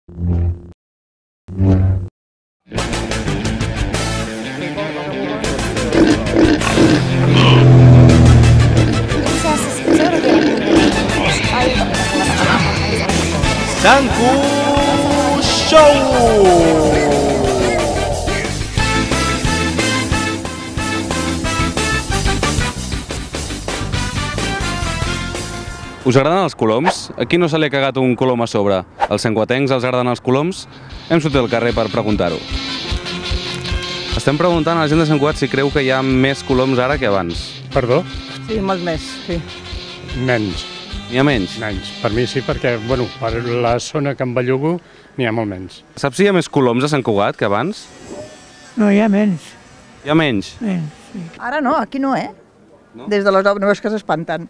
Sanku Show! Us agraden els coloms? A qui no se li ha cagat un colom a sobre? Als santcugatencs els agraden els coloms? Hem sortit al carrer per preguntar-ho. Estem preguntant a la gent de Sant Cugat si creu que hi ha més coloms ara que abans. Perdó? Sí, molt més, sí. Menys. N'hi ha menys? Menys. Per mi sí, perquè, bueno, per la zona que em bellugo n'hi ha molt menys. Saps si hi ha més coloms a Sant Cugat que abans? No, hi ha menys. Hi ha menys? Sí. Ara no, aquí no, eh? No? Des de les obres que s'espanten.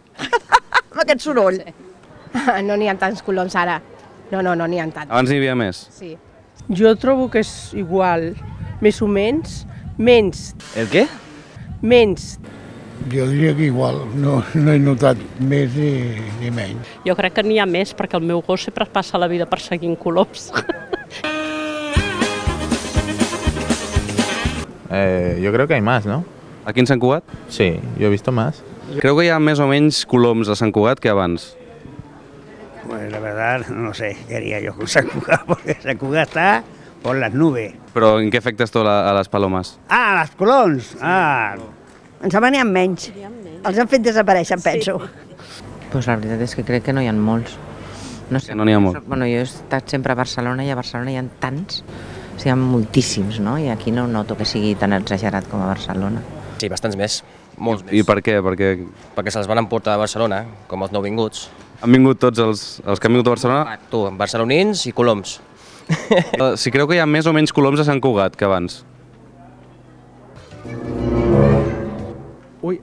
Amb aquest soroll. No n'hi ha tants coloms ara. No n'hi ha tants. Abans n'hi havia més? Sí. Jo trobo que és igual, més o menys, menys. El què? Menys. Jo diria que igual, no he notat més ni menys. Jo crec que n'hi ha més perquè el meu gos sempre passa la vida perseguint coloms. Yo creo que hay más, ¿no? Aquí en Sant Cugat? Sí, yo he visto más. Creu que hi ha més o menys coloms a Sant Cugat que abans? Pues la verdad, no sé qué haría yo con Sant Cugat, porque Sant Cugat está por las nubes. Però en què afecta esto a les palomes? Ah, les coloms! Ah! Em sembla que n'hi ha menys. Els han fet desaparèixer, penso. Pues la veritat és que crec que no hi ha molts. No sé. Que no n'hi ha molts? Bueno, jo he estat sempre a Barcelona i a Barcelona hi ha tants, o sigui, hi ha moltíssims, no? I aquí no noto que sigui tan exagerat com a Barcelona. Sí, bastants més. Molts més. I per què? Perquè se'ls van emportar a Barcelona, com els nouvinguts. Han vingut tots els que han vingut a Barcelona? Tu, barcelonins i coloms. Si creu que hi ha més o menys coloms a Sant Cugat que abans? Ui,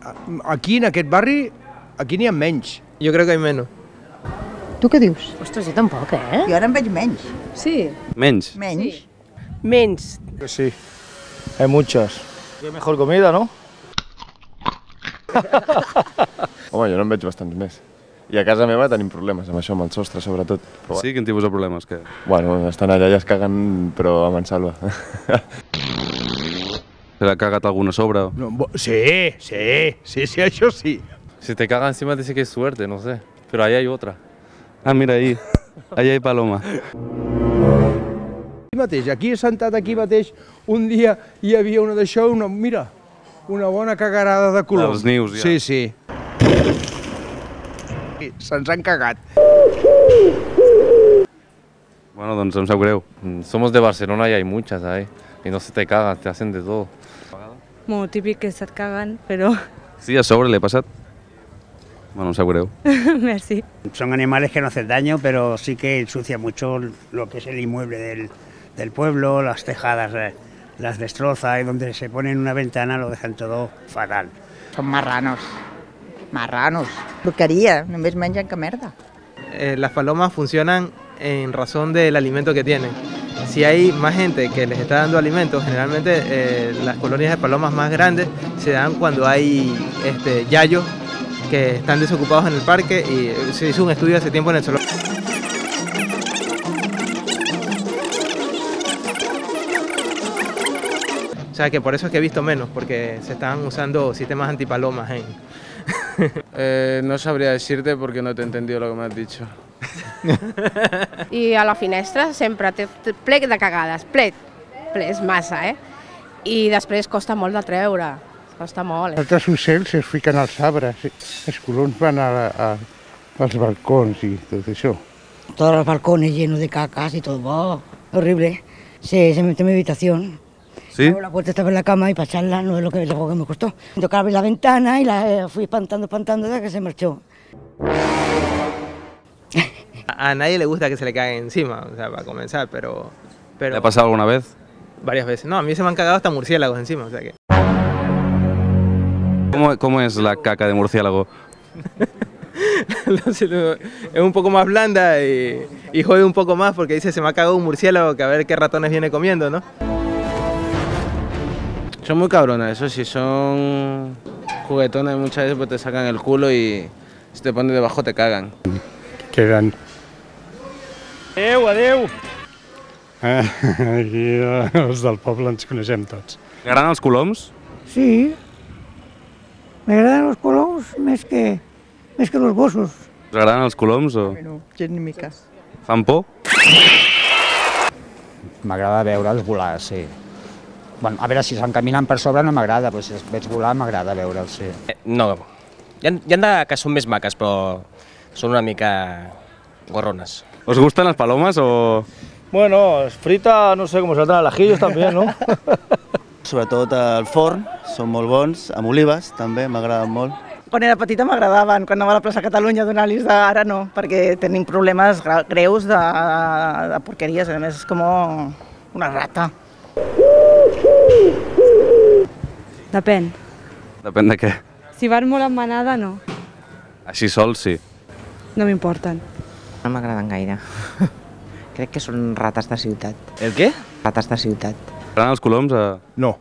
aquí en aquest barri, aquí n'hi ha menys. Jo crec que hi ha menys. Tu què dius? Ostres, jo tampoc, eh? Jo ara en veig menys. Sí. Menys? Menys. Sí. Menys. Sí, hay muchos. Hay mejor comida, ¿no? Home, jo no en veig bastants més. I a casa meva tenim problemes amb això, amb el sostre, sobretot. Però, sí? Quin tipus de problemes? Que... Bueno, estan allà i es caguen, però a mansalva. ¿Se l'ha cagat alguna sobre? No, sí, això sí. Si te caga encima dice que es suerte, no sé. Pero ahí hay otra. Ah, mira, ahí hay paloma. Aquí sentat aquí mateix, un dia hi havia una d'això, mira, una bona cagarada de color. Dels nius, ja. Sí. Se'ns han cagat. Bueno, doncs em sap greu. Somos de Barcelona y hay muchas ahí. Y no se te cagan, te hacen de todo. Bueno, típic que se't caguen, però... Sí, a sobre le ha pasado. Bueno, em sap greu. Merci. Son animales que no hacen daño, pero sí que ensucia mucho lo que es el inmueble del pueblo, las tejadas las destroza y donde se pone en una ventana lo dejan todo fatal. Són marranos. Marranos. Porquería, només mengen que merda. Las palomas funcionan en razón del alimento que tienen. Si hay más gente que les está dando alimento, generalmente las colonias de palomas más grandes se dan cuando hay yayos que están desocupados en el parque, y se hizo un estudio hace tiempo en el zoológico. O sea que por eso es que he visto menos, porque se están usando sistemas antipalomas No sabría decirte porque no te he entendido lo que me has dicho. I a la finestra sempre té ple de cagades, ple és massa, eh? I després costa molt de treure, costa molt. Altres ocells es fiquen als arbres, els coloms van als balcons i tot això. Todos los balcones llenos de cacas y todo, horrible. Se metió en mi habitación. ¿Sí? La puerta estaba en la cama y para echarla no es lo que me costó. Tocaba abrir la ventana y la fui espantando hasta que se marchó. A nadie le gusta que se le caiga encima, o sea, para comenzar, pero... ¿Le ha pasado alguna vez? Varias veces. No, a mí se me han cagado hasta murciélagos encima, o sea que... ¿Cómo es la caca de murciélago? Es un poco más blanda y jode un poco más porque dice se me ha cagado un murciélago, que a ver qué ratones viene comiendo, ¿no? Son muy cabronas, eso sí, son juguetones, muchas veces pues te sacan el culo y si te pones debajo te cagan. Queden. Adeu! Aquí els del poble ens coneixem tots. T'agraden els coloms? Sí. M'agraden els coloms més que els gossos. Us agraden els coloms o...? No, gens ni mica. Fan por? M'agrada veure'ls volar, sí. Bueno, a veure, si s'encaminen per sobre no m'agrada, però si els veig volar m'agrada veure'ls, sí. No, hi ha de que són més maques, però són una mica gorrones. ¿Os gustan las palomas o...? Bueno, frita, no sé, com saltan al ajillos també, no? Sobretot al forn, són molt bons, amb olives també, m'agraden molt. Quan era petita m'agradaven, quan anava a la plaça Catalunya a donar-los ara no, perquè tenim problemes greus de porqueries, a més és com una rata. Depèn. Depèn de què. Si van molt en manada, no. Així sols, sí. No m'importen. No m'agraden gaire. Crec que són rates de ciutat. El què? Rates de ciutat. T'agraden els coloms? No.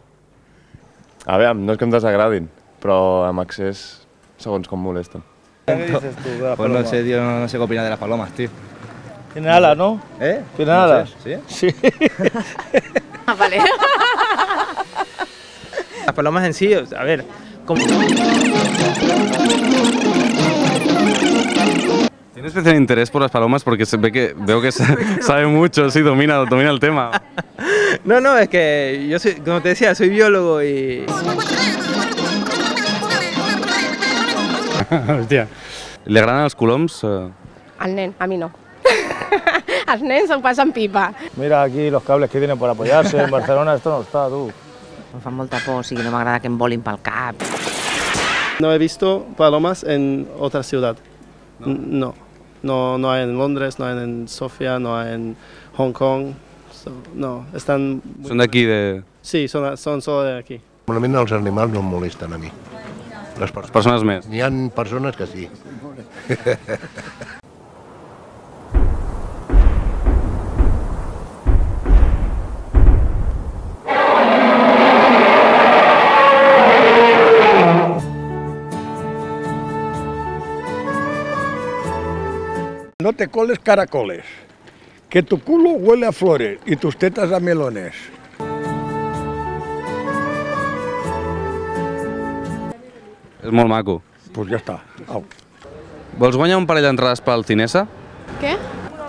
A veure, no és que em desagradin, però amb accés, segons com molesten. ¿Qué dices tú de la Pues paloma? no sé, tío, no sé qué opinar de las palomas, tío. Tienen alas, ¿no? ¿Tienen alas? ¿Sí? Sí. Vale. Las palomas en sí, a ver, Tiene especial interés por las palomas porque veo que sabe mucho, sí, domina el tema. No, es que yo soy, como te decía, soy biólogo y... Hòstia. Li agraden els coloms? Al nen, a mi no. Els nens se'n passen pipa. Mira aquí los cables que tienen por apoyarse, en Barcelona esto no está, tú. Em fan molta por, o sigui, no m'agrada que em volin pel cap. No he visto palomas en otra ciudad. No hay en Londres, no hay en Sofía, no hay en Hong Kong. No, están... Són d'aquí, de... Sí, son solo de aquí. Normalment els animals no em molesten a mi. Les persones més. N'hi ha persones que sí. No te coles caracoles, que tu culo huele a flores y tus tetas a melones. És molt maco. Pues ja està. Au. Vols guanyar un parell d'entrades pel Cinesa? Què?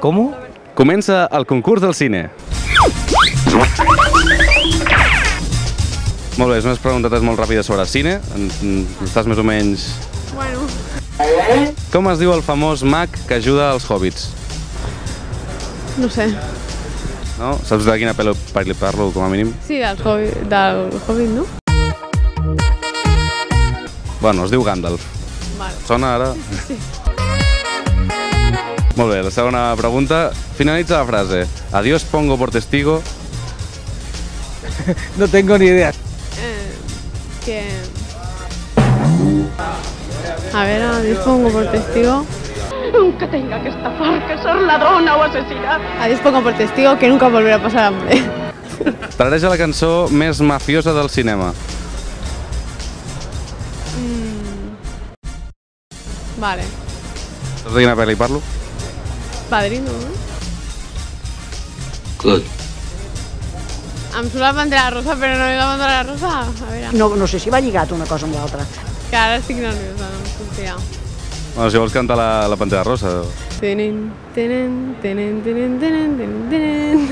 Com? Comença el concurs del cine. Molt bé, és unes preguntetes molt ràpides sobre cine. Estàs més o menys... Bueno. Com es diu el famós mag que ajuda als hobbits? No sé. No? Saps de quina pel·li parlo, com a mínim? Sí, del Hobbit, no? Bueno, es diu Gandalf. Vale. Sona ara? Sí. Molt bé, la segona pregunta. Finalitza la frase. Adiós pongo por testigo. No tengo ni idea. Que... A ver, adiós pongo por testigo. Nunca tenga que estafar, que ser ladrona o asesina. Adiós pongo por testigo que nunca volverá a pasar hambre. Tarareja la cançó més mafiosa del cinema. Vale. Saps de quina pel·li parlo? Padrino, no? Good. Em surt la Pantera Rosa, però no és la Pantera Rosa. A veure. No sé si va lligat una cosa amb l'altra. Que ara estic nerviosa, no em sortirà. Bueno, si vols cantar la Pantera Rosa. Tenen, tenen, tenen, tenen, tenen, tenen, tenen.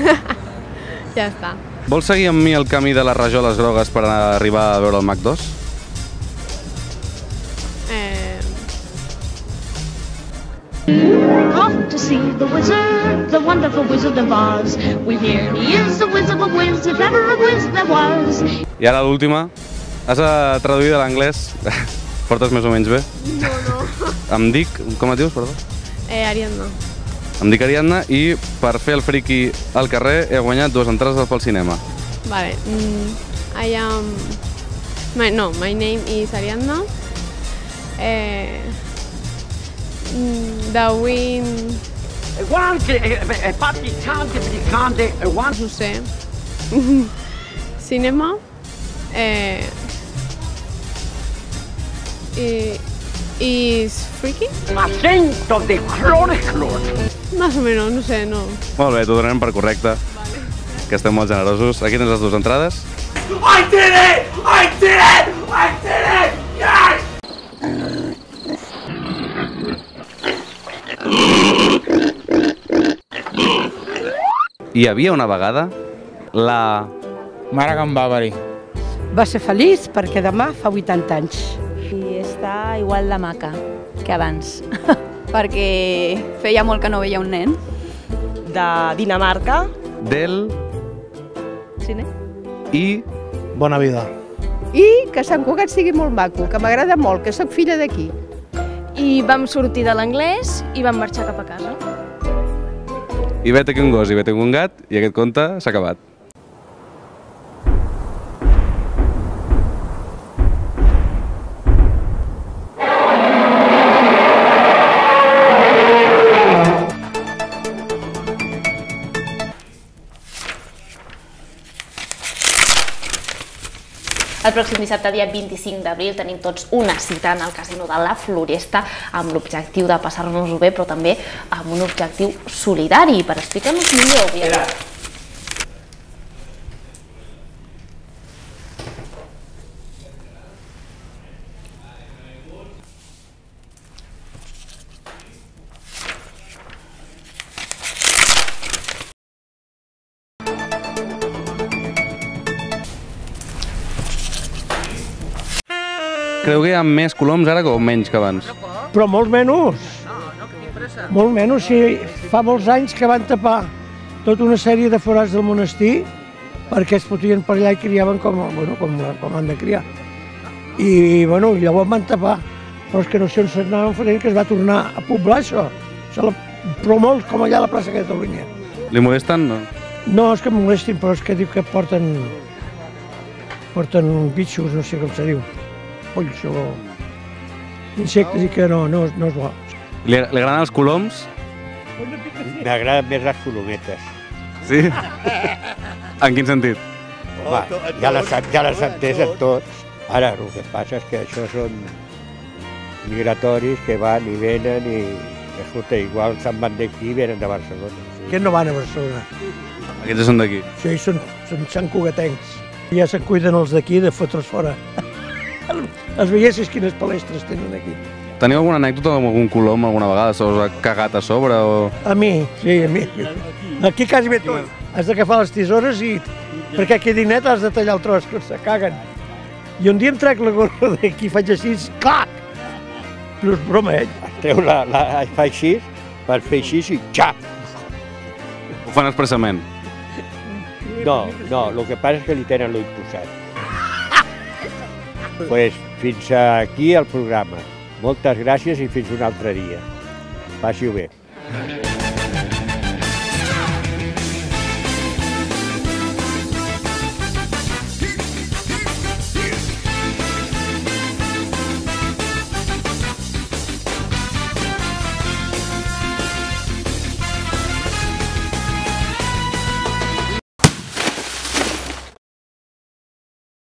Ja està. Vols seguir amb mi el camí de les rajoles grogues per arribar a veure el Mac 2? Off to see the wizard, the wonderful Wizard of Oz. We hear he is the Wiz of a Wiz, if ever a Wiz there was. I ara l'última. Has de traduir de l'anglès. Portes més o menys bé? No. Em dic... Com et dius, perdó? Ariadna. Em dic Ariadna i per fer el friki al carrer he guanyat 2 entrades pel cinema. Vale. I am... My name is Ariadna. The wind... No sé. Cinema. Is freaky? Acento de clore. Más o menos, no sé, no. Molt bé, t'ho donarem per correcte. que estem molt generosos. Aquí tens les dues entrades. I did it! I did it! I did it! Yes! Hi havia una vegada la... Mare que em va parir. Va ser feliç perquè demà fa 80 anys. I està igual de maca que abans, perquè feia molt que no veia un nen. De Dinamarca. Del... Cine. I... Bona vida. I que Sant Cugat sigui molt maco, que m'agrada molt, que sóc filla d'aquí. I vam sortir de l'anglès i vam marxar cap a casa. I vet aquí un gos i vet aquí un gat, i aquest conte s'ha acabat. El pròxim dissabte, dia 25 d'abril, tenim tots una cita en el Casino de la Floresta amb l'objectiu de passar-nos-ho bé, però també amb un objectiu solidari. Per explicar-nos millor, Creu que hi ha més coloms ara o menys que abans? Però molt menys. Molt menys. Sí, fa molts anys que van tapar tota una sèrie de forats del monestir perquè es fotien per allà i criaven com han de criar. I llavors van tapar, però és que no sé on s'anaven fent, que es va tornar a poblar això. Però molt, com allà a la plaça Catalunya. Li molesten? No? No, és que em molestin, però és que diu que porten bitxos, no sé com se diu. Polls o insectes i que no és bo. Li agraden els coloms? M'agraden més les colometes. Sí? En quin sentit? Home, ja les entesen tots. Ara, el que passa és que això són migratoris que van i venen i, escolta, igual se'n van d'aquí i venen de Barcelona. Aquests no van a Barcelona. Aquests són d'aquí? Sí, són santcugatencs. Ja se'n cuiden els d'aquí de fotre's fora. Els veiessis quines palestres tenen aquí. Teniu alguna anècdota amb algun colom alguna vegada? Se us ha cagat a sobre o...? A mi, sí, a mi. Aquí quasi bé tot. Has d'agafar les tisores i... Perquè aquí dinet has de tallar el tros, que se caguen. I un dia em trec la gorra d'aquí, faig així, clac! No és broma, Treu fa així, per fer així i xap! Ho fan expressament? No, el que passa és que li tenen l'ull posat. Pues fins aquí el programa. Moltes gràcies i fins un altre dia. Passi-ho bé.